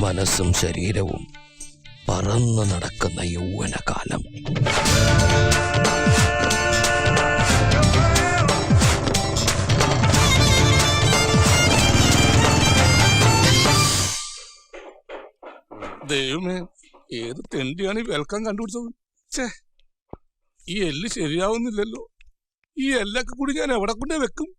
മനസ്സും ശരീരവും പറന്നു നടക്കുന്ന യൗവനകാലം. ദൈവമേ, ഏത് തെണ്ടിയാണ് ഈ വെൽക്കം കണ്ടുപിടിച്ചത്? ഛേ, ഈ എല്ല് ശരിയാവുന്നില്ലല്ലോ. ഈ എല്ലൊക്കെ കൂടി ഞാൻ എവിടെ കൊണ്ടേ വെക്കും?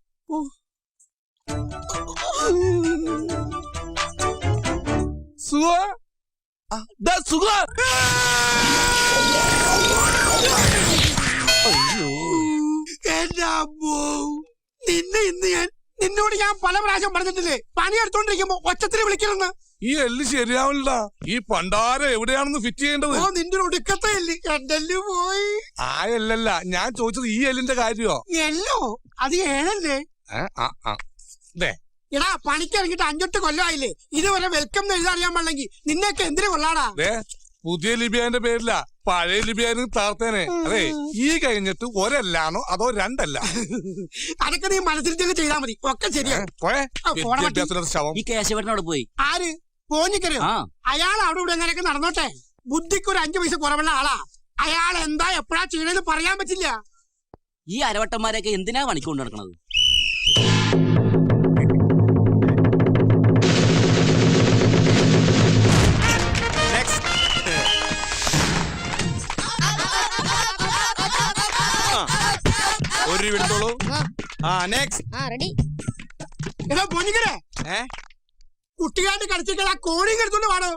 നിന്നെ ഇന്ന് നിന്നോട് ഞാൻ പല പ്രാവശ്യം പറഞ്ഞിട്ടില്ലേ, പണിയെടുത്തോണ്ടിരിക്കുമ്പോ ഒച്ചത്തിന് വിളിക്കണമെന്ന്. ഈ എല്ല് ശരിയാവില്ല. ഈ പണ്ടാരം എവിടെയാണെന്ന് ഫിറ്റ് ചെയ്യേണ്ടത്? നിന്റെ ഒടുക്കത്തെ എല്ല് എന്റെ എല്ല് പോയി. ആ എല്ലല്ല ഞാൻ ചോദിച്ചത്, ഈ എല്ലിന്റെ കാര്യോ? എല്ലോ അത് ഏഴല്ലേ? എടാ, പണിക്കിറങ്ങിട്ട് 5-8 കൊല്ലമായില്ലേ, ഇതുവരെ വെൽക്കം എഴുതാറിയാൻ പാടില്ലെങ്കിൽ നിന്നെയൊക്കെ എന്തിനു കൊള്ളാടാ? പുതിയ ലിബിയാന്റെ പേരില്ല, പഴയ ലിബിയാനും താർത്തേനെ. അതെ, ഈ കഴിഞ്ഞിട്ട് ഒരല്ലാണോ അതോ 2 അതൊക്കെ നീ മനസ്സിൽ തന്നെ ചെയ്താൽ മതി, ഒക്കെ ശരിയാ. പോയി ആര്? പോഞ്ഞിക്കരയോ? അയാൾ അവിടെ ഇവിടെ എങ്ങനെയൊക്കെ നടന്നോട്ടെ, ബുദ്ധിക്ക് ഒരു 5 പൈസ കുറവുള്ള ആളാ. അയാൾ എന്താ എപ്പോഴാ ചെയ്യണെന്ന് പറയാൻ പറ്റില്ല. ഈ അരവട്ടന്മാരെയൊക്കെ എന്തിനാ പണിക്കൊണ്ട് നടക്കണത്? കുട്ടികാണ്ട് കളിച്ചിട്ട് കോണി എടുത്തോണ്ട് വാടോ.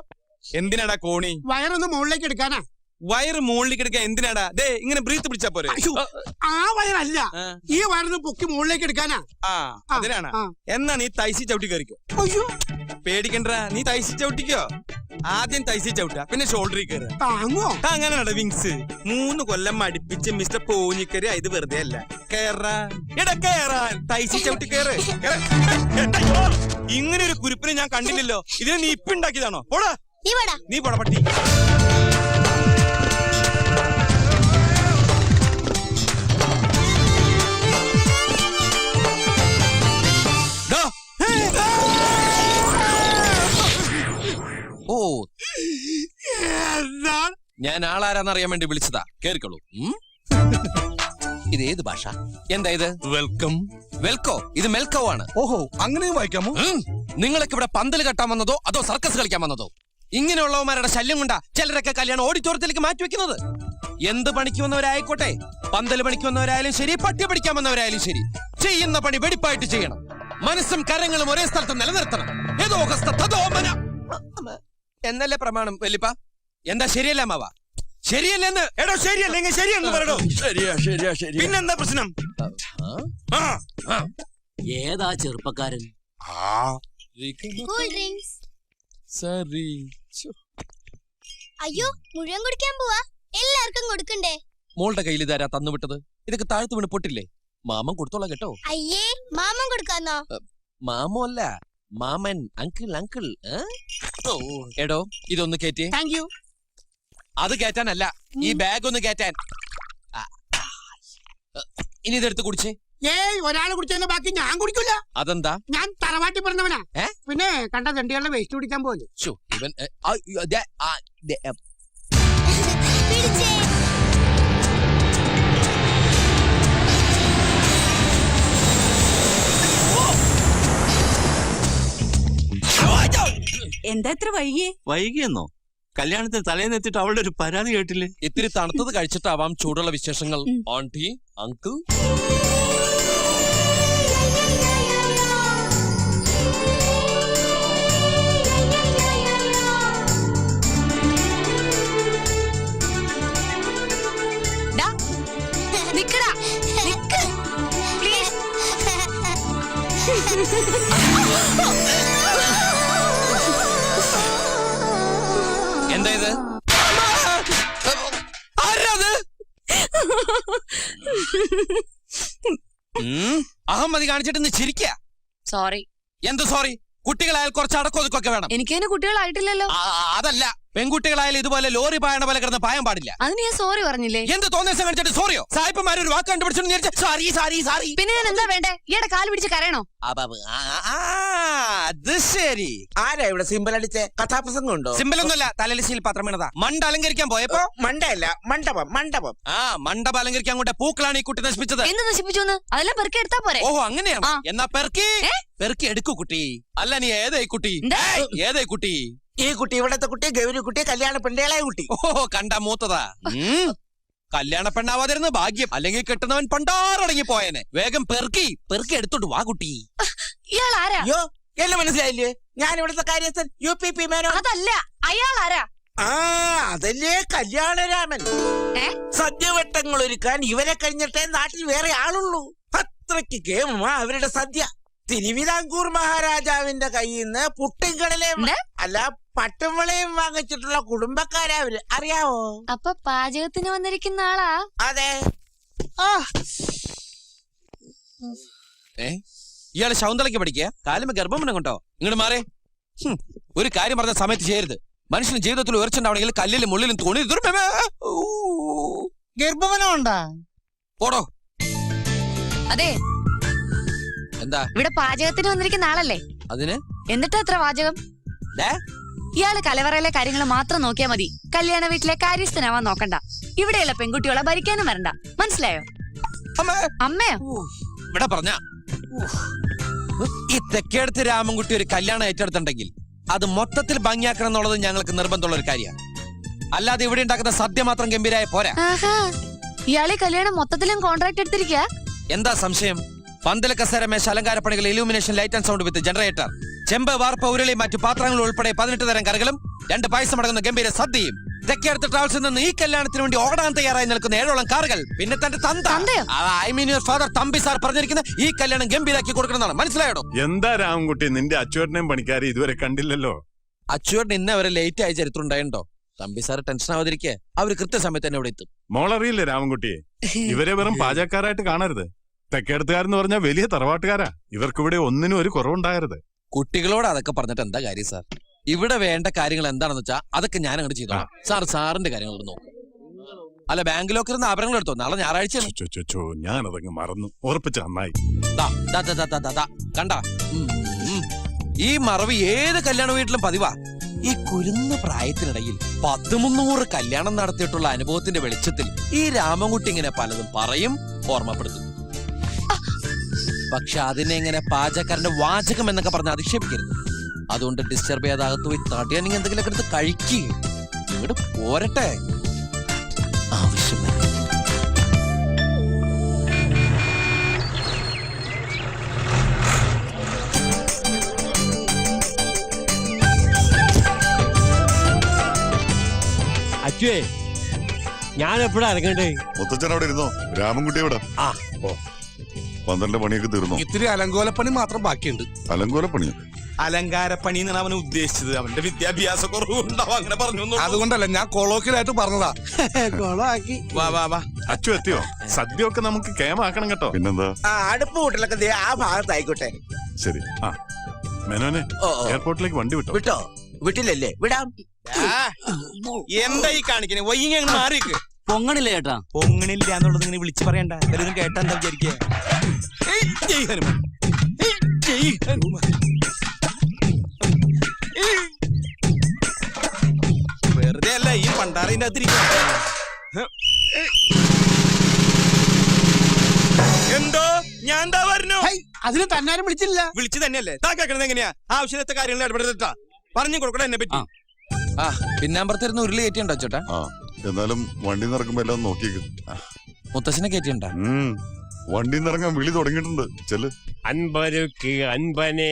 എന്തിനാടാ കോണി? വയറൊന്ന് മുകളിലേക്ക് എടുക്കാനാ. വയറ് മുകളിലേക്ക് എടുക്കാൻ എന്തിനാടാ? ദേ ഇങ്ങനെ ബ്രീത്ത് പിടിച്ചാ പോരെ? ആ വയറല്ല, ഈ വയറൊന്ന് പൊക്കി മുകളിലേക്ക് എടുക്കാനാ. അതിനാണ്. എന്നാ നീ തൈസി ചവിട്ടി കയറിക്കോ. പേടിക്കണ്ട, നീ തൈസി ചവിട്ടിക്കോ. ആദ്യം തൈസി ചവിട്ടാ, പിന്നെ ഷോൾഡറിൽ കയറുക. അങ്ങനെയാണ് വിങ്സ്. 3 കൊല്ലം അടുപ്പിച്ച് മിസ്റ്റർ പോഞ്ഞിക്കരി ഇത് വെറുതെ അല്ല. കേറാൻ തൈസി ചവിട്ടി കയറ്. ഇങ്ങനെ ഒരു കുരിപ്പിനെ ഞാൻ കണ്ടില്ലല്ലോ. ഇതിനെ നീ ഇപ്പൊ ഉണ്ടാക്കിയതാണോ? പോടാ നീ പോടാ പട്ടി. ഓ, ഞാൻ ആളാരാന്നറിയാൻ വേണ്ടി വിളിച്ചതാ. കേറിക്കോളൂ. ഇത് ഏത് ഭാഷ? എന്താ ഇത്? വെൽക്കം. വെൽക്കോ? ഇത് മെൽക്കോ ആണ്. ഓഹോ, അങ്ങനെയും വായിക്കാമോ? നിങ്ങളൊക്കെ ഇവിടെ പന്തൽ കെട്ടാൻ വന്നതോ അതോ സർക്കസ് കളിക്കാൻ വന്നതോ? ഇങ്ങനെയുള്ളവന്മാരുടെ ശല്യം കൊണ്ടാ ചിലരൊക്കെ കല്യാണം ഓഡിറ്റോറിയത്തിലേക്ക് മാറ്റിവെക്കുന്നത്. എന്ത് പണിക്ക് വന്നവരായിക്കോട്ടെ, പന്തൽ പണിക്ക് വന്നവരായാലും ശരി, പട്ടി പഠിക്കാൻ വന്നവരായാലും ശരി, ചെയ്യുന്ന പണി വെടിപ്പായിട്ട് ചെയ്യണം. മനസ്സും കരങ്ങളും ഒരേ സ്ഥലത്ത് നിലനിർത്തണം. ഏതോ എന്നല്ലേ പ്രമാണം വല്ലിപ്പ? എന്താ ശരിയല്ല മാവ? ശരിയല്ലെന്ന്. എടോ ശരിയല്ലെങ്കിൽ ശരിയെന്ന് പറയടോ. ശരിയാ. പിന്നെന്താ പ്രശ്നം? ഏതാ ചെറുപ്പക്കാരൻ? അയ്യോ, മുഴുവൻ കുടിക്കാൻ പോവാ. എല്ലാവർക്കും കൊടുക്കണ്ടേ? മോളുടെ കയ്യിൽ ഇതാരാ തന്നുവിട്ടത്? ഇതൊക്കെ താഴ്ത്തു വീണ് പൊട്ടില്ലേ? മാമൻ കൊടുത്തോളാം കേട്ടോ. അയ്യേ, മാമൻ കൊടുക്കാന്നോ? മാമോ അല്ല, മാമൻ. അങ്കിൾ. എടോ ഇതൊന്ന് കേറ്റേ. അത് കേറ്റാനല്ല, ഈ ബാഗ് ഒന്ന് കേറ്റാൻ. ഇനി ഇതെടുത്ത് കുടിച്ചേ. ഒരാള് കുടിച്ചതിന്റെ ബാക്കി ഞാൻ കുടിക്കില്ല. അതെന്താ? ഞാൻ തറവാട്ടി പറഞ്ഞവനാ. പിന്നെ കണ്ട തെണ്ടികളുടെ വേസ്റ്റ് കുടിക്കാൻ പോലെ. ഇവൻ എന്താ എത്ര വൈകിയെന്നോ? കല്യാണത്തിന് തലേന്നെത്തിട്ട് അവളുടെ ഒരു പരാതി കേട്ടില്ലേ? ഇത്തിരി തണുത്തത് കഴിച്ചിട്ടാവാം ചൂടുള്ള വിശേഷങ്ങൾ. Aunty, uncle. എന്താ ഇത്? ആരാത്? അഹമ്മതി കാണിച്ചിട്ട് നീ ചിരിക്ക. സോറി. എന്ത് സോറി? കുട്ടികളായാൽ കുറച്ച് അടക്കൊതുക്കൊക്കെ വേണം. എനിക്കതിന് കുട്ടികളായിട്ടില്ലല്ലോ. അതല്ല, പെൺകുട്ടികളായാലും ഇതുപോലെ ലോറി പായണ പോലെ കിടന്ന് പായാൻ പാടില്ല. അതിന് ഞാൻ സോറി പറഞ്ഞില്ലേ? എന്ത് തോന്നിയ കാണിച്ചിട്ട് സോറിയോ? സായിപ്പന്മാർ ഒരു വാക്ക് കണ്ടുപിടിച്ചു. പിന്നെ ഞാൻ എന്താ വേണ്ടേ? ഈയുടെ കാല് പിടിച്ച് കരയണോ? അത് ശരി. ആരാ ഇവിടെ സിമ്പിൾ അടിച്ച് കഥാപ്രസംഗം ഉണ്ടോ? സിമ്പിളൊന്നുമല്ല, തലലിശയിൽ പത്രം വീണതാ. മണ്ട അലങ്കരിക്കാൻ പോയപ്പോ മണ്ടയല്ല, മണ്ഡപം മണ്ഡപം. ആ മണ്ഡപം അലങ്കരിക്കാൻ കൊണ്ട് പൂക്കളാണ് ഈ കുട്ടി നശിപ്പിച്ചത്. എന്ത് നശിപ്പിച്ചു അതെല്ലാം പെറുക്കി എടുത്താ പോരെ. ഓഹോ അങ്ങനെയാണ്. ആ. എന്നാ പെറുക്കി എടുക്കൂ കുട്ടി. അല്ല നീ ഏതായി കുട്ടി? എന്താ? ഏതായി കുട്ടി? ഈ കുട്ടി ഇവിടത്തെ കുട്ടി, ഗൗരി കുട്ടി, കല്യാണ പെണ്ണേളായ കുട്ടി. ഓഹോ കണ്ട മൂത്തതാ. കല്യാണ പെണ്ണാവാതിരുന്ന ഭാഗ്യം, അല്ലെങ്കിൽ കെട്ടുന്നവൻ പണ്ടാറടങ്ങി പോയനെ. വേഗം പെറുക്കി എടുത്തോണ്ട് വാ കുട്ടി. ഇയാൾ ആരാ? അയ്യോ എല്ലാം മനസ്സിലായില്ലേ? ഞാൻ ഇവിടുത്തെ കാര്യസ്ഥൻ UPP മേനോ. അതല്ല, അയാൾ ആരാ? ആ അതല്ലേ കല്യാണരാമൻ. സദ്യവട്ടങ്ങൾ ഒരുക്കാൻ ഇവരെ കഴിഞ്ഞിട്ടേ നാട്ടിൽ വേറെ ആളുള്ളൂ. അത്രയ്ക്ക് കേമമാ അവരുടെ സദ്യ. തിരുവിതാംകൂർ മഹാരാജാവിന്റെ കയ്യിൽ നിന്ന് പുട്ടിൻകടലയും അല്ല പട്ടുംവളയും വാങ്ങിച്ചിട്ടുള്ള കുടുംബക്കാരാ അവര്, അറിയാവോ? അപ്പൊ പാചകത്തിന് വന്നിരിക്കുന്ന ആളാ? അതെ. ഇയാള് ശൗന്തളയ്ക്ക് പഠിക്കുക, കാലുമ ഗർഭം കൊണ്ടോ? ഇങ്ങോട്ട് മാറേ. ഒരു കാര്യം പറഞ്ഞ സമയത്ത് ചെയ്യരുത്. മനുഷ്യന് ജീവിതത്തിൽ ഉയർച്ചുണ്ടാവണമെങ്കിൽ കല്ലിലും മുള്ളിലും തുണി ഗർഭവനം ഉണ്ടാ? പോടോ. അതെ, എന്താ ഇവിടെ പാചകത്തിന് വന്നിരിക്കുന്ന ആളല്ലേ? അതിന് എന്നിട്ട് എത്ര വാചകം? ഇയാള് കലവറയിലെ കാര്യങ്ങൾ മാത്രം നോക്കിയാ മതി. കല്യാണ വീട്ടിലെ കാര്യസ്ഥനാവാൻ നോക്കണ്ട. ഇവിടെയുള്ള പെൺകുട്ടികളെ ഭരിക്കാനും വരണ്ട. മനസ്സിലായോ? അമ്മയോ? ഇവിടെ പറഞ്ഞ ഈ തെക്കേടത്ത് രാമൻകുട്ടി ഒരു കല്യാണം ഏറ്റെടുത്തിട്ടുണ്ടെങ്കിൽ അത് മൊത്തത്തിൽ ഭംഗിയാക്കണം എന്നുള്ളത് ഞങ്ങൾക്ക് നിർബന്ധമുള്ള ഒരു കാര്യമാണ്. അല്ലാതെ ഇവിടെ ഉണ്ടാക്കുന്ന സദ്യ മാത്രം ഗംഭീരായ പോരാ. ഇയാളെ കല്യാണം മൊത്തത്തിലും കോൺട്രാക്ട് എടുത്തിരിക്കുക. എന്താ സംശയം? പന്തല കസേര മേശ അലങ്കാരപ്പണികൾ, illumination, light and sound with generator, ചെമ്പ്, വാർപ്പ്, ഉരുളി, മറ്റു പാത്രങ്ങൾ ഉൾപ്പെടെ 18 തരം കറികളും 2 പായസം അടങ്ങുന്ന ഗംഭീര സദ്യയും. തെക്കേടത്ത് ട്രാവൽസിൽ നിന്ന് ഈ കല്യാണത്തിന് വേണ്ടി ഓടാൻ തയ്യാറായി നിൽക്കുന്ന 7ഓളം കാറുകൾ. പിന്നെ തന്റെ I mean your father Thampi sir പറഞ്ഞിരിക്കുന്ന ഈ കല്യാണം ഗംഭീരാക്കി കൊടുക്കണമെന്നാണ്. മനസ്സിലായോ? എന്താ രാമൻകുട്ടി, നിന്റെ അച്ചുവേട്ടനെയും പണിക്കാരെ ഇതുവരെ കണ്ടില്ലല്ലോ. അച്ചുവേട്ടൻ ഇന്ന് അവരെ ലേറ്റ് ആയ ചരിത്രം ഉണ്ടായിട്ടുണ്ടോ? തമ്പി സാർ ടെൻഷൻ ആവാതിരിക്കെ അവര് കൃത്യസമയത്ത് തന്നെ ഇവിടെ എത്തും. മോളറിയില്ലേ രാമൻകുട്ടിയെ? ഇവരെ വെറും പാചകക്കാരായിട്ട് കാണരുത്. തെക്കേടത്തുകാരെന്ന് പറഞ്ഞാൽ വലിയ തറവാട്ടുകാരാ. ഇവർക്കിവിടെ ഒന്നിനും ഒരു കുറവുണ്ടാകരുത്. കുട്ടികളോട് അതൊക്കെ പറഞ്ഞിട്ട് എന്താ കാര്യം സാർ? ഇവിടെ വേണ്ട കാര്യങ്ങൾ എന്താണെന്ന് വെച്ചാൽ അതൊക്കെ ഞാൻ അങ്ങോട്ട് ചെയ്തോളാം. സാറിന്റെ കാര്യങ്ങൾ നോക്കും. അല്ല, ബാങ്കിലൊക്കെ ഇരുന്ന് ആഭരണങ്ങൾ എടുത്തോ? നാളെ ഞായറാഴ്ച. ഞാനതങ്ങ് മറന്നു. ഉറപ്പിച്ച നന്നായി. കണ്ട, ഈ മറവ് ഏത് കല്യാണ വീട്ടിലും പതിവാ. ഈ കുരുന്ന പ്രായത്തിനിടയിൽ 10-300 കല്യാണം നടത്തിയിട്ടുള്ള അനുഭവത്തിന്റെ വെളിച്ചത്തിൽ ഈ രാമൻകുട്ടി ഇങ്ങനെ പലതും പറയും, ഓർമ്മപ്പെടുത്തും. പക്ഷെ അതിനെ ഇങ്ങനെ പാചകക്കാരന്റെ വാചകം എന്നൊക്കെ പറഞ്ഞ് അധിക്ഷേപിക്കരുത്. അതുകൊണ്ട് ഡിസ്റ്റർബ് ചെയ്യാതെ അകത്ത് പോയി തടിയാണെങ്കിൽ എന്തെങ്കിലുമൊക്കെ എടുത്ത് കഴിക്കുക. ഇങ്ങോട്ട് പോരട്ടെ. ആവശ്യം അച്ഛേ, ഞാൻ എപ്പോഴാ ഇറങ്ങണ്ടേ? മുത്തച്ഛൻ അവിടെ ഇരുന്നോ? രാമൻകുട്ടി എവിടെ? പന്ത്രണ്ട് പണിയൊക്കെ തീർന്നു. ഇത്തിരി അലങ്കോലപ്പണി മാത്രം ബാക്കിയുണ്ട്. അലങ്കോലപ്പണിയോ? അലങ്കാരപ്പണി എന്നാണ് അവൻ ഉദ്ദേശിച്ചത്. അവന്റെ വിദ്യാഭ്യാസ കുറവുണ്ടാവും, അങ്ങനെ പറഞ്ഞു. അതുകൊണ്ടല്ല, ഞാൻ കൊളോക്കിലായിട്ട് പറഞ്ഞതാ. വാ അച്ചു എത്തിയോ? സദ്യ ഒക്കെ നമുക്ക് കേമാക്കണം കേട്ടോ. പിന്നെന്താ? അടുപ്പ് കൂട്ടലൊക്കെ ആ ഭാഗത്തായിക്കോട്ടെ. ശരി. മേനോനെ, എയർപോർട്ടിലേക്ക് വണ്ടി വിട്ടോ? വിട്ടോ? വിട്ടില്ലല്ലേ? വിടാം. എന്താ ഈ കാണിക്കണേ? വൈകി അങ്ങ് മാറിക്ക്. പൊങ്ങണില്ല ചേട്ടാ. പൊങ്ങണില്ല എന്നുള്ളത് ഇങ്ങനെ വിളിച്ചു പറയണ്ട. എല്ലാവരും കേട്ടാ എന്താ വിചാരിക്കുക? വെറുതെ അല്ല ഈ പണ്ടാറിന്റെ അകത്തിരിക്കുക. എന്തോ ഞാൻ എന്താ പറഞ്ഞു? അതിന് തന്നാരും വിളിച്ചില്ല. വിളിച്ചു തന്നെയല്ലേ? താ കേൾക്കണത് എങ്ങനെയാ? ആവശ്യത്തെ കാര്യങ്ങൾ ഇടപെടുത്താ പറഞ്ഞു കൊടുക്കണം എന്നെ പറ്റി. പിന്നാമ്പറത്തിരുന്ന് ഉരുളി കയറ്റിയുണ്ടോ ചേട്ടാ? എന്നാലും വണ്ടി നിറക്കുമ്പോ എല്ലാം നോക്കിയേക്ക്. മുത്തശ്ശനെ കയറ്റിയുണ്ടോ? വണ്ടി നിറങ്ങാൻ വിളി തുടങ്ങിയിട്ടുണ്ട്. ചെല്. അൻപരുക്ക് അൻപനെ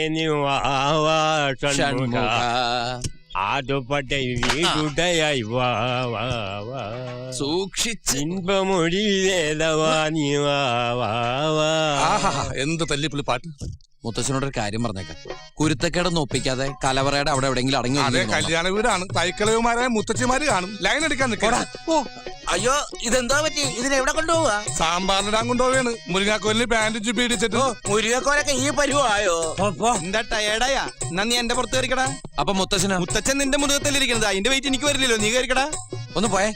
ആദ്യപ്പെട്ട വീടുടയായി വാ വാ വാ, സൂക്ഷിച്ച് ഇൻപമൊഴി വേദവാനി വാ വാ വാ. എന്ത് തല്ലിപ്പുള്ളി പാട്ട്. മുത്തശ്ശനോട് ഒരു കാര്യം പറഞ്ഞേക്കാം. കുരുത്തക്കേടൊന്നും ഒപ്പിക്കാതെ കലവറയുടെ അവിടെ എവിടെയെങ്കിലും അടങ്ങി. അതെ, കല്യാണ വീടാണ്. തൈക്കളവുമാരായ മുത്തച്ഛിമാര് കാണും. ലൈൻ എടുക്കാൻ നിൽക്കടാ. അയ്യോ, ഇതെന്താ പറ്റി? ഇതിനെവിടെ കൊണ്ടുപോവാ? സാമ്പാറിനിടാൻ കൊണ്ടുപോവാണ്. മുരിങ്ങാക്കോലിന് പാന്റ് ചുപ്പി ഇടിച്ചിട്ട്. മുരിങ്ങക്കോലൊക്കെ ഈ പരുവായോ? എന്താ ടയേർഡായാ? എന്നാ നീ എന്റെ പുറത്ത് കയറിക്കടാ. അപ്പൊ മുത്തശ്ശനാ? മുത്തച്ഛൻ നിന്റെ മുതുകത്തല്ലിരിക്കണത്. അതിന്റെ വെയിറ്റ് എനിക്ക് വരില്ലല്ലോ. നീ കയറിക്കടാ. ഒന്ന് പോയേ.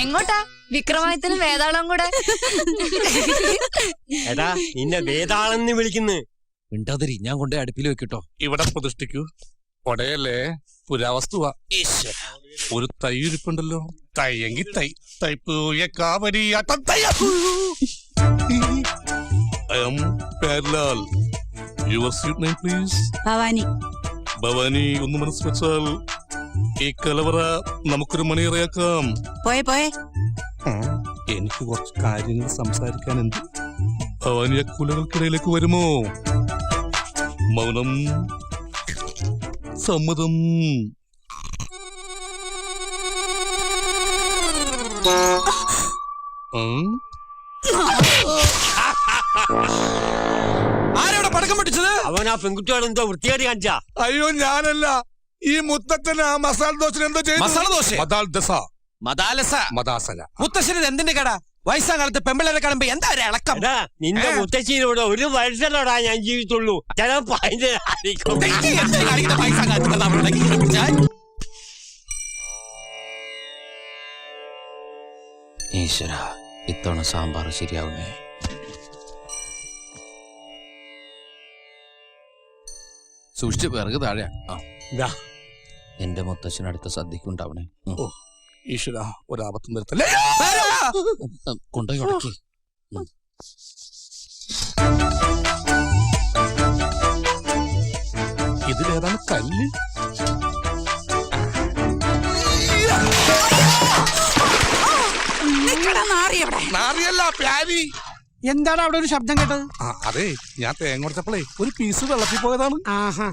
എങ്ങോട്ടാ? വിക്രമാദിത്യനും വേതാളം കൂടെ. എടാ, നിന്നെ വേതാളെന്ന് വിളിക്കുന്നു. മിണ്ടാതിരി, ഞാൻ കൊണ്ടേ അടുപ്പിൽ വെക്കിട്ടോ. ഇവിടെ പ്രതിഷ്ഠിക്കൂ. കൊടയല്ലേ, പുരാവസ്തുവാ. ഒരു തൈ ഇരിപ്പുണ്ടല്ലോ. തൈയെങ്കി തൈ തൈപ്പൂയക്കാവരിയാട്ടം തൈ. I am Perlal. Your sweet name, please? Bhavani. Bhavani, ഒന്ന് മനസ്സ് വെച്ചാൽ ഈ കലവറ നമുക്കൊരു മണിയറയാക്കാം. പോയെ എനിക്ക് കുറച്ച് കാര്യങ്ങൾ സംസാരിക്കാനുണ്ട്. ഭവാനി ആ കുലകൾക്കിടയിലേക്ക് വരുമോ? മൗനം സമ്മതം. ആരോടെ പടക്കം പൊട്ടിച്ചത്? അവൻ ആ പെൺകുട്ടിയോട് എന്തോ വൃത്തിയായിട്ട് കാണിച്ചാ. അയ്യോ, ഞാനല്ല. ഈ മുത്തച്ഛൻ ആ മസാല ദോശ എന്തോ മസാല ദോശ? മദാസല. മുത്തശ്ശന് ഇത് എന്തിന്റെ കട? വയസ്സാം കാലത്ത് പെമ്പിള്ളേരെ കാണുമ്പോ എന്താ ഒരു ഇളക്കം? എടാ, നിന്റെ മുത്തശ്ശിയിലൂടെ ഒരു വർഷത്തോടാ ഞാൻ ജീവിച്ചുള്ളൂ. ചിലപ്പോ അതിന്റെ ആയിരിക്കും. ഈശ്വര, ഇത്തവണ സാമ്പാർ ശരിയാവുന്നേ. സൂക്ഷിച്ച് പിറകു താഴെ. ഇതാ, എന്റെ മുത്തശ്ശനടുത്ത സദ്യക്കുണ്ടാവണേ. ഈശ്വര, ഒരാപത്തും വരുത്തല്ലേ. കൊണ്ടുപോയി ഉടക്കി. ഇതിലേതാണ് കല്ല്? നാറിയല്ല, പ്യാരി. എന്താണ് അവിടെ ഒരു ശബ്ദം കേട്ടത്? അതെ, ഞാൻ തേങ്ങ കൊടുത്തപ്പോഴേ ഒരു പീസ് വെള്ളത്തിൽ പോയതാണ്. ആഹാ,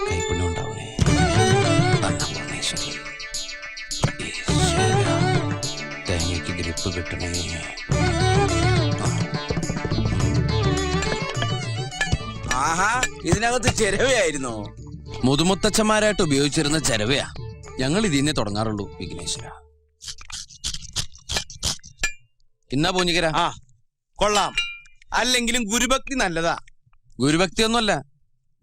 കൈപ്പുണ്യം ഉണ്ടാവണേ. തേങ്ങയ്ക്ക് ഗ്രിപ്പ് കിട്ടണേ. ആഹാ, ഇതിനകത്ത് ചെരവയായിരുന്നോ? മുതുമുത്തച്ഛന്മാരായിട്ട് ഉപയോഗിച്ചിരുന്ന ചെരവയാ. ഞങ്ങൾ ഇതിന്നെ തുടങ്ങാറുള്ളൂ വിഘ്നേശ്വര. ഇന്നാ പൂഞ്ഞിക്കര. ആ, കൊള്ളാം. അല്ലെങ്കിലും ഗുരുഭക്തി നല്ലതാ. ഗുരുഭക്തി ഒന്നുമല്ല,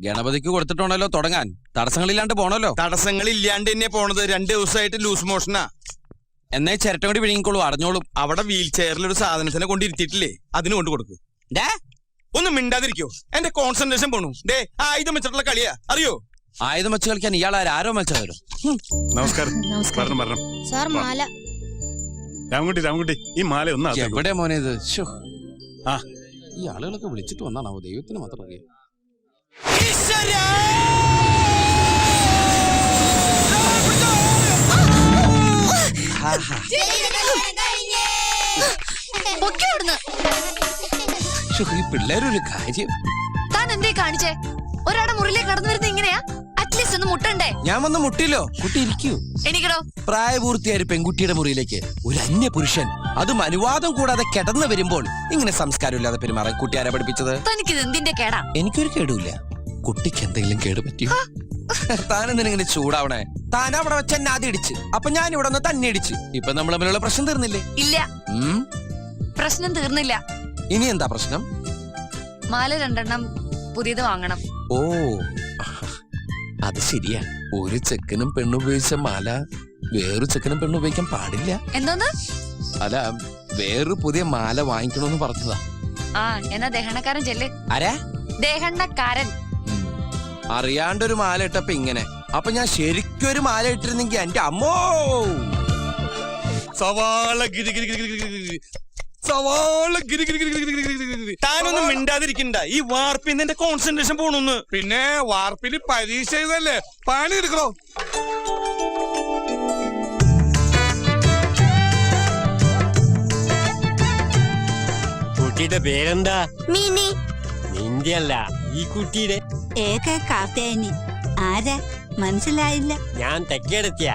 ഗണപതിക്ക് കൊടുത്തിട്ടുണ്ടല്ലോ തുടങ്ങാൻ. തടസ്സങ്ങളില്ലാണ്ട് പോണല്ലോ. തടസ്സങ്ങളില്ലാണ്ട് തന്നെ പോണത്. 2 ദിവസമായിട്ട് ലൂസ് മോഷനാ. എന്നേ ചിരട്ടം കൂടി വിഴുങ്ങിക്കോളൂ, അറിഞ്ഞോളും. അവിടെ വീൽ ചെയറിൽ ഒരു സാധനത്തിനെ കൊണ്ടിരുത്തിയിട്ടില്ലേ, അതിന് കൊണ്ട് കൊടുക്ക്. ഒന്നും മിണ്ടാതിരിക്കോ, എന്റെ കോൺസെൻട്രേഷൻ പോണു. ആയുധം വെച്ചിട്ടുള്ള കളിയാ, അറിയോ? ആയുധം വെച്ച് കളിക്കാൻ ഇയാളാരോ മത്സരം. നമസ്കാരം. വരണം. സാർ മാല. രാമൻകുട്ടി, ഈ മാല ഒന്ന് എവിടെ മോനെ ഇത്? ആ, ഈ ആളുകളൊക്കെ വിളിച്ചിട്ട് വന്നാണോ? ദൈവത്തിന് മാത്രം അറിയാം. ഈ പിള്ളേരൊരു കാര്യം. താൻ എന്തേ കാണിച്ചേ? ഒരാടെ മുറിയിലേക്ക് കടന്നു വരുന്നത് ഇങ്ങനെയാ? അറ്റ്ലീസ്റ്റ് ഒന്ന് മുട്ടണ്ടേ? ഞാൻ വന്ന് മുട്ടില്ലോ. കുട്ടി ഇരിക്കൂ. എനിക്കടോ പ്രായപൂർത്തിയായ ഒരു പെൺകുട്ടിയുടെ മുറിയിലേക്ക് ഒരു അന്യ പുരുഷൻ, അതും അനുവാദം കൂടാതെ കിടന്നു വരുമ്പോൾ ഇങ്ങനെ സംസ്കാരമില്ലാതെ പെരുമാറാൻ കുട്ടി ആരാ പഠിപ്പിച്ചത്? തനിക്കിത് എന്തിന്റെ കേടാ? എനിക്കൊരു കേടുമില്ല. കുട്ടിക്ക് എന്തെങ്കിലും കേട് പറ്റിയോ? താനെന്തിനിങ്ങനെ ചൂടാവണേ? താൻ അവിടെ വെച്ച് എന്നെ ആദ്യം ഇടിച്ച്, അപ്പൊ ഞാൻ ഇവിടെ ഒന്ന് തന്നെ ഇടിച്ച്. ഇപ്പൊ നമ്മൾ തമ്മിലുള്ള പ്രശ്നം തീർന്നില്ലേ? ഇല്ല, പ്രശ്നം തീർന്നില്ല. ഇനി എന്താ പ്രശ്നം? മാല 2 പുതിയത് വാങ്ങണം. ഓ, അത് ശരിയാ. ഒരു ചെക്കനും പെണ്ണുപയോഗിച്ച മാല വേറൊരു ചെക്കനും പെണ്ണുപയോഗിക്കാൻ പാടില്ല. എന്തോന്ന്? അല്ല, വേറൊരു പുതിയ മാല വാങ്ങിക്കണമെന്ന് പറഞ്ഞതാ. ആ, എന്നാ ദഹനക്കാരൻ ചെല്ല്. ആരാ? ദഹനക്കാരൻ. അറിയാണ്ടൊരു മാല ഇട്ടപ്പോ ഇങ്ങനെ. അപ്പൊ ഞാൻ ശരിക്കൊരു മാല ഇട്ടിരുന്നെങ്കിൽ എന്റെ അമ്മോ. സവാള ഗിരി ഗിരി ഗിരി ഗിരി ഗിരി. സവാള ഗിരി ഗിരി ഗിരി ഗിരി ഗിരി ഗിരി. താനൊന്നും മിണ്ടാതിരിക്കണ്ട. ഈ വാർപ്പിന്ന് എന്റെ കോൺസെൻട്രേഷൻ പോണൊന്ന്. പിന്നെ വാർപ്പിന് പരീക്ഷ എഴുതല്ലേ, പണി എടുക്കണോ? കുട്ടിയുടെ പേരെന്താ? മിനി. നിന്റെ അല്ല, ഈ കുട്ടിയുടെ. കാത്തേനി. ആരാ? മനസ്സിലായില്ല. ഞാൻ തെക്കേടത്തിയ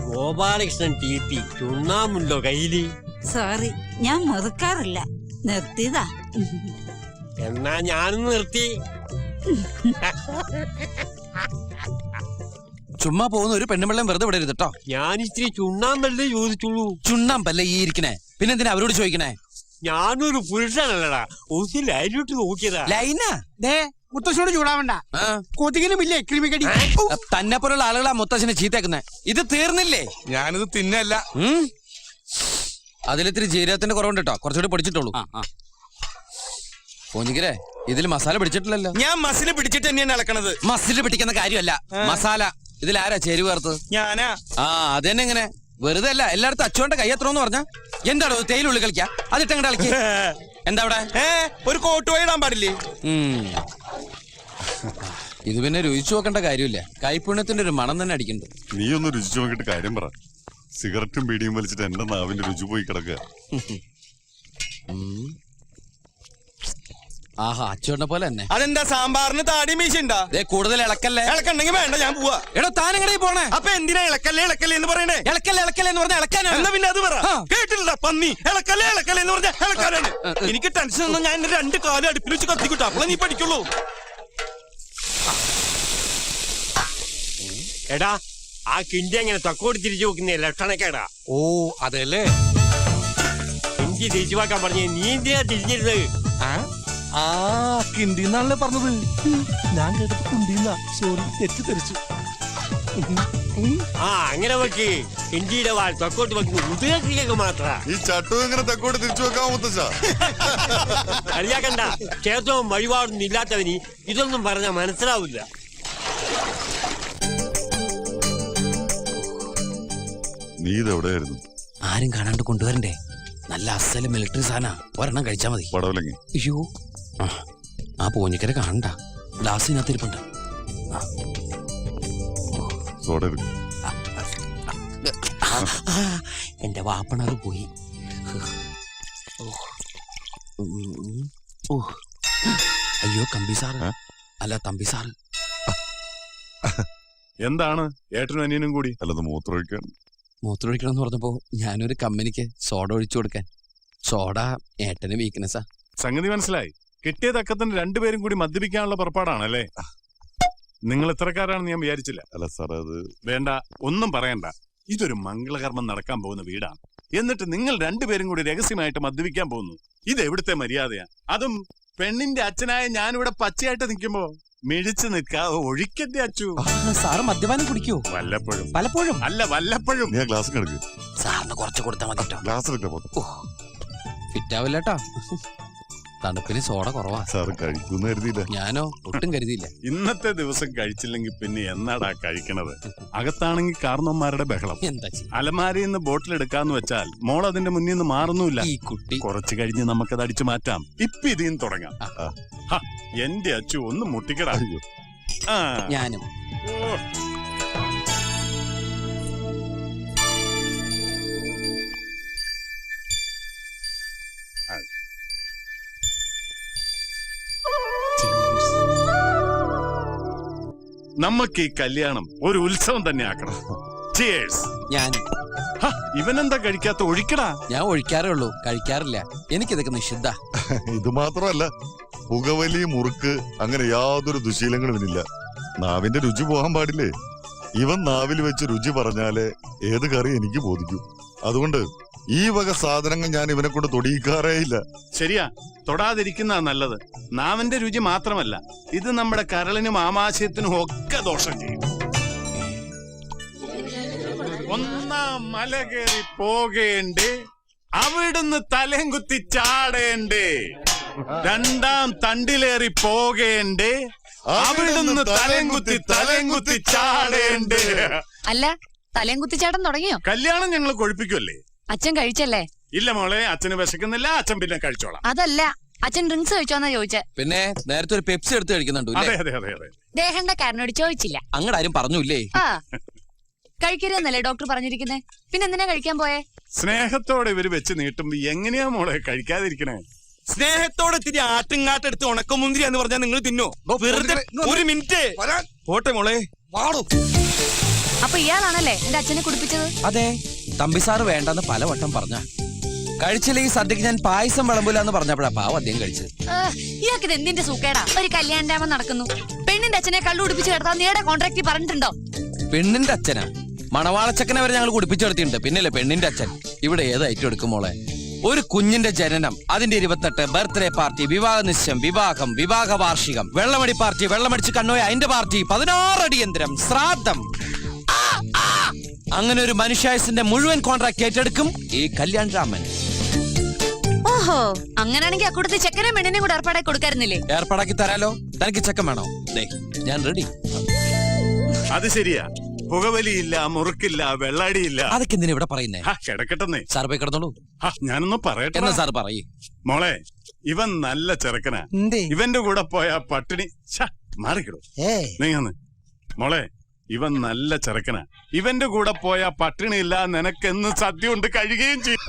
ഗോപാലകൃഷ്ണൻ TP. ചുണ്ണാമുണ്ടോ കയ്യില്? സോറി, ഞാൻ മുറുക്കാറില്ല, നിർത്തിയതാ. എന്നാ ഞാനും നിർത്തി. ചുമ്മാ പോകുന്ന ഒരു പെണ്ണുമ്പിള്ളം വെറുതെ വിടരുത് കേട്ടോ. ഞാൻ ഇത്തിരി ചുണ്ണാമ്പല്ലേ ചോദിച്ചുള്ളൂ. ചുണ്ണാമ്പല്ലേ ഈ ഇരിക്കണേ, പിന്നെന്തിനാ അവരോട് ചോദിക്കണേ? ഞാനൊരു പുരുഷനല്ലടാ, ഒന്ന് ലൈനിട്ട് നോക്കിയതാ. ലൈനാ? മുത്തശ്ശനോട് ചൂടാവണ്ട. കൊതുകിനുമില്ലേ ക്രിമികടി. തന്നെ പോലുള്ള ആളുകളാ മുത്തശ്ശനെ ചീത്തേക്കുന്നേ. ഇത് തീർന്നില്ലേ? ഞാനിത് തിന്നല്ല. അതിലിത്തിരി ജീരകത്തിന്റെ കുറവുണ്ട് കേട്ടോ, കുറച്ചുകൂടി പൊടിച്ചിട്ടുള്ളൂ. പോഞ്ഞിക്കരെ ഇതിൽ മസാല പിടിച്ചിട്ടില്ലല്ലോ. ഞാൻ മസില് പിടിച്ചിട്ട് തന്നെയാണ് ഇളക്കണത്. മസില് പിടിക്കുന്ന കാര്യമല്ല മസാല. ഇതിലാരാ ചേരുവ ചേർത്ത്? ഞാനാ. ആ അതന്നെ ഇങ്ങനെ വെറുതെ അല്ല എല്ലായിടത്തും അച്ചുകൊണ്ട് കയ്യത്രോന്ന് പറഞ്ഞ എന്താണോ തേയിലുള്ളി കളിക്കാ അതിട്ടങ്ങടെ കളിക്ക. എന്താ അവിടെ ഒരു കോട്ട് പോയി ഇടാൻ പാടില്ലേ? ഇത് പിന്നെ രുചിച്ചു നോക്കേണ്ട കാര്യമില്ല. കൈപ്പുണ്യത്തിന്റെ ഒരു മണം തന്നെ അടിക്കുന്നുണ്ട്. നീ ഒന്ന് രുചിച്ചു നോക്കിയിട്ട് കാര്യം പറ. സിഗരറ്റും ബീഡിയും വലിച്ചിട്ട് എന്റെ നാവിന്റെ രുചി പോയി കിടക്കുക. ആഹാ അച്ചുകൊണ്ട പോലെ തന്നെ. അതെന്താ സാമ്പാറിന് താടി മീശ ഉണ്ടാ? കൂടുതൽ ഇളക്കല്ലേ. ഇളക്കണ്ടെങ്കിൽ വേണ്ട, ഞാൻ പോവാ. എടോ താനെങ്ങടെ പോണേ? അപ്പൊ എന്തിനാ ഇളക്കല്ലേ ഇളക്കല്ലേ എന്ന് പറയണേ? ഇളക്കല്ലേ ഇളക്കല്ലേ എന്ന് പറഞ്ഞാൽ ഇളക്കാനാണ്. എന്നാ പിന്നെ അത് പറ. കേട്ടില്ല പന്നി. ഇളക്കല്ലേ ഇളക്കല്ലേ എന്ന് പറഞ്ഞാൽ ഇളക്കാനാണ്. എനിക്ക് ടെൻഷൻ ഒന്നും ഞാൻ 2 കാലം അടുപ്പിൽ വെച്ച് കത്തിക്കിട്ടു. അപ്പോഴേ നീ പഠിക്കുള്ളൂ. എടാ ആ കിണ്ടി അങ്ങനെ തൊക്കോട് തിരിച്ചു വെക്കുന്ന ലക്ഷണക്കേടാ. ഓ അതല്ലേ കിണ്ടി തിരിച്ചു വെക്കാൻ പറഞ്ഞ നീ എന്തിനാ തിരിഞ്ഞിരുന്നത്? ആ കിണ്ടിന്നാണല്ലേ പറഞ്ഞത്. ഞാൻ കേട്ടപ്പോ കുണ്ടിന്നാ. സോറി, തെറ്റിദ്ധരിച്ചു. ആ അങ്ങനെ വെക്ക്. കിണ്ടിയുടെ വാൾ തൊക്കോട്ട് വെക്കുന്ന മുതുകൾക്ക് മാത്ര. ഈ ചട്ടു എങ്ങനെ തെക്കോട്ട് തിരിച്ചു വെക്കാൻ മുത്തച്ഛ? കളിയാക്കണ്ട. ക്ഷേത്രവും വഴിപാടൊന്നും ഇല്ലാത്തവന് ഇതൊന്നും പറഞ്ഞാൽ മനസ്സിലാവില്ല. നീ ഇതെവിടെയായിരുന്നു? ആരും കാണാണ്ട് കൊണ്ടുവരണ്ടേ? നല്ല അസല് മിലിറ്ററി സാധന. ഒരെണ്ണം കഴിച്ചാ മതി. പടവലങ്ങി. അയ്യോ ആ പോഞ്ഞിക്കര കാണണ്ട. ഗ്ലാസിനകത്ത് ഇരിപ്പുണ്ട്. സോഡ എടുക്ക്. എന്റെ വാപ്പണത് പോയി. അയ്യോ കമ്പി സാറ് അല്ല തമ്പി സാറ്. എന്താണ് ഏട്ടനും അനിയനും കൂടി? അല്ലത് മൂത്രമൊഴിക്കാൻ. മൂത്രമൊഴിക്കണം എന്ന് പറഞ്ഞപ്പോ ഞാനൊരു കമ്പനിക്ക് സോഡ ഒഴിച്ചു കൊടുക്കാൻ. സോഡ ഏട്ടന് വീക്ക്നെസ്സാ. സംഗതി മനസ്സിലായി. കിട്ടിയ തക്കത്തിന് രണ്ടുപേരും കൂടി മദ്യപിക്കാനുള്ള പുറപ്പാടാണല്ലേ? നിങ്ങൾ ഇത്രക്കാരാണെന്ന് ഞാൻ വിചാരിച്ചില്ല. അല്ല സാർ അത് വേണ്ട, ഒന്നും പറയണ്ട. ഇതൊരു മംഗളകർമ്മം നടക്കാൻ പോകുന്ന വീടാണ്. എന്നിട്ട് നിങ്ങൾ രണ്ടുപേരും കൂടി രഹസ്യമായിട്ട് മദ്യപിക്കാൻ പോകുന്നു. ഇത് എവിടുത്തെ മര്യാദയാ? അതും പെണ്ണിന്റെ അച്ഛനായ ഞാനിവിടെ പച്ചയായിട്ട് നിൽക്കുമ്പോ മിഴിച്ചു നിൽക്കാതെ ഒഴിക്കന്റെ അച്ചു. സാറ് മദ്യപാനം കുടിക്കോ? വല്ലപ്പോഴും. പലപ്പോഴും അല്ല വല്ലപ്പോഴും. ഞാൻ ഗ്ലാസ് എടുക്ക്. സാറിന് കുറച്ച് കൊടുത്താൽ മതി. ഗ്ലാസ് എടുക്കാം. ഫിറ്റാവില്ലട്ടാ. തണുപ്പിന് സോഡ കുറവാ. സാറ് കഴിക്കുന്ന കരുതിയില്ല. ഞാനോ ഒട്ടും കരുതിയില്ല. ഇന്നത്തെ ദിവസം കഴിച്ചില്ലെങ്കിൽ പിന്നെ എന്നാടാ കഴിക്കണത്? അകത്താണെങ്കിൽ കാർന്നോന്മാരുടെ ബഹളം. എന്താ അലമാരയിൽ നിന്ന് ബോട്ടിൽ എടുക്കാന്ന് വെച്ചാൽ മോൾ അതിന്റെ മുന്നിൽ നിന്ന് മാറുന്നില്ല. ഈ കുട്ടി കുറച്ച് കഴിഞ്ഞ് നമുക്കത് അടിച്ചു മാറ്റാം. ഇപ്പൊ ഇതിന്ന് തുടങ്ങാം. എന്റെ അച്ചു ഒന്ന് മുട്ടിക്കടാ. ഞാനും നമുക്ക് ഈ കല്യാണം ഒരു ഉത്സവം തന്നെ ആക്കണം. ചിയേഴ്സ്. ഞാൻ ഇവനെന്താ കഴിക്കാത്ത? ഒഴിക്കടാ. ഞാൻ ഒഴിക്കാറേ ഉള്ളൂ, കഴിക്കാറില്ല. എനിക്കിതൊക്കെ നിഷിദ്ധ. ഇത് മാത്രമല്ല, പുകവലി, മുറുക്ക്, അങ്ങനെ യാതൊരു ദുശീലങ്ങളും ഇല്ല. നാവിന്റെ രുചി പോകാൻ പാടില്ലേ? ഇവൻ നാവിൽ വെച്ച് രുചി പറഞ്ഞാലേ ഏത് കറി എനിക്ക് ബോധിക്കൂ. അതുകൊണ്ട് ഈ വക സാധനങ്ങൾ ഞാൻ ഇവനെ കൊണ്ട് തൊടിയിക്കാറേ ഇല്ല. ശരിയാ, തൊടാതിരിക്കുന്ന നല്ലത്. നാവിന്റെ രുചി മാത്രമല്ല, ഇത് നമ്മുടെ കരളിനും ആമാശയത്തിനും ഒക്കെ ദോഷം ചെയ്യും. ഒന്നാം മല കയറി പോകേണ്ടേ, അവിടുന്ന് തലയും കുത്തി ചാടേണ്ടേ. രണ്ടാം തണ്ടിലേറി പോകേണ്ടേ, അവിടുന്ന് തലയും കുത്തി ചാടേണ്ടേ. അല്ല, തലയും കുത്തിച്ചാട്ടം തുടങ്ങിയോ? കല്യാണം ഞങ്ങൾ കൊഴിപ്പിക്കുമല്ലേ? അച്ഛൻ കഴിച്ചല്ലേ? ഇല്ല മോളെ, അച്ഛന് വിശക്കുന്നില്ല. അച്ഛൻ പിന്നെ കഴിച്ചോളാം. അതല്ല, അച്ഛൻ ഡ്രിങ്ക്സ് കഴിച്ചോന്നാ ചോദിച്ചേ. പിന്നെ നേരത്തെ ഒരു പെപ്സി എടുത്ത് കഴിക്കുന്നുണ്ടോ? അതെ അതെ അതെ അതെ. ദേഹണ്ടക്കാരനോട് ചോദിച്ചില്ല. അങ്ങടാരും പറഞ്ഞൂല്ലേ? ആ കഴിക്കരുതെന്നല്ലേ ഡോക്ടർ പറഞ്ഞിരിക്കുന്നേ? പിന്നെ എന്തിനാ കഴിക്കാൻ പോയേ? സ്നേഹത്തോടെ ഇവര് വെച്ച് നീട്ടുമ്പോ എങ്ങനെയാ മോളെ കഴിക്കാതിരിക്കണേ? സ്നേഹത്തോടെ ഇത്തിരി ആട്ടുംകാട്ടെടുത്ത് ഉണക്കമുന്തിരി എന്ന് പറഞ്ഞാൽ നിങ്ങൾ തിന്നോ? വെറുതെ ഒരു മിനിറ്റ് പോട്ടെ മോളെ. വാടോ. അപ്പൊ ഇയാളാണല്ലേ എന്റെ അച്ഛനെ കുടിപ്പിച്ചത്? അതെ, തമ്പി സാറ് വേണ്ടെന്ന് പലവട്ടം പറഞ്ഞ. കഴിച്ചില്ലെങ്കിൽ സദ്യക്ക് ഞാൻ പായസം വിളമ്പൂല എന്ന് പറഞ്ഞപ്പോഴാ പാവം അദ്ദേഹം കഴിച്ചത്. ഇയാൾക്ക് ഇത് എന്തിന്റെ സൂക്കേടാ? ഒരു കല്യാണ ഡാമ നടക്കുന്നു, പെണ്ണിന്റെ അച്ഛനെ കള്ളു കുടിപ്പിച്ച് കിടത്താൻ നീയുടെ കോൺട്രാക്ട് പറഞ്ഞിട്ടുണ്ടോ? പെണ്ണിന്റെ അച്ഛനാ? മണവാളച്ചക്കനെ വരെ ഞങ്ങൾ കുടിപ്പിച്ചെടുത്തിട്ടുണ്ട്. പിന്നല്ലേ പെണ്ണിന്റെ അച്ഛൻ. ഇവിടെ ഏത് ഐറ്റം എടുക്കും മോളെ? ഒരു കുഞ്ഞിന്റെ ജനനം, അതിന്റെ 28, ബർത്ത്ഡേ പാർട്ടി, വിവാഹ നിശ്ചയം, വിവാഹം, വിവാഹ വാർഷികം, വെള്ളമടി പാർട്ടി, വെള്ളമടിച്ച് കണ്ണോയ അതിന്റെ പാർട്ടി, 16 അടിയന്തരം, ശ്രാദ്ധം. അങ്ങനെ ഒരു മനുഷ്യായുസിന്റെ മുഴുവൻ കോൺട്രാക്ട് ഏറ്റെടുക്കും ഈ കല്യാൺ രാമൻ. ഓഹോ അങ്ങനാണെങ്കിൽ അക്കൂട്ടത്തിൽ ചെക്കനെ പെണ്ണിനെ കൂടെ ഏർപ്പാടാക്കി കൊടുക്കായിരുന്നില്ലേ? ഏർപ്പാടാക്കി തരാലോ. തനിക്ക് ചെക്കൻ വേണോ? ദേ ഞാൻ റെഡി. അത് ശരിയാ, പുകവലിയില്ല, മുറുക്കില്ല, വെള്ളാടിയില്ല. അതൊക്കെ എന്തിനാ ഇവിടെ പറയുന്നേ? കിടക്കട്ടെന്നേ. സാർ പോയി കിടന്നോളൂ. ഞാനൊന്ന് പറയട്ടെ. എന്നാ സാർ പറയേ. മോളെ, ഇവൻ നല്ല ചെറുക്കനാ. ഇവന്റെ കൂടെ പോയ പട്ടിണി മാറിക്കിടും. നീങ്ങന്ന് മോളെ, ഇവൻ നല്ല ചെറുക്കനാ. ഇവന്റെ കൂടെ പോയ പട്ടിണിയില്ല, നിനക്കെന്ന് സദ്യ കൊണ്ട് കഴിയുകയും ചെയ്യും.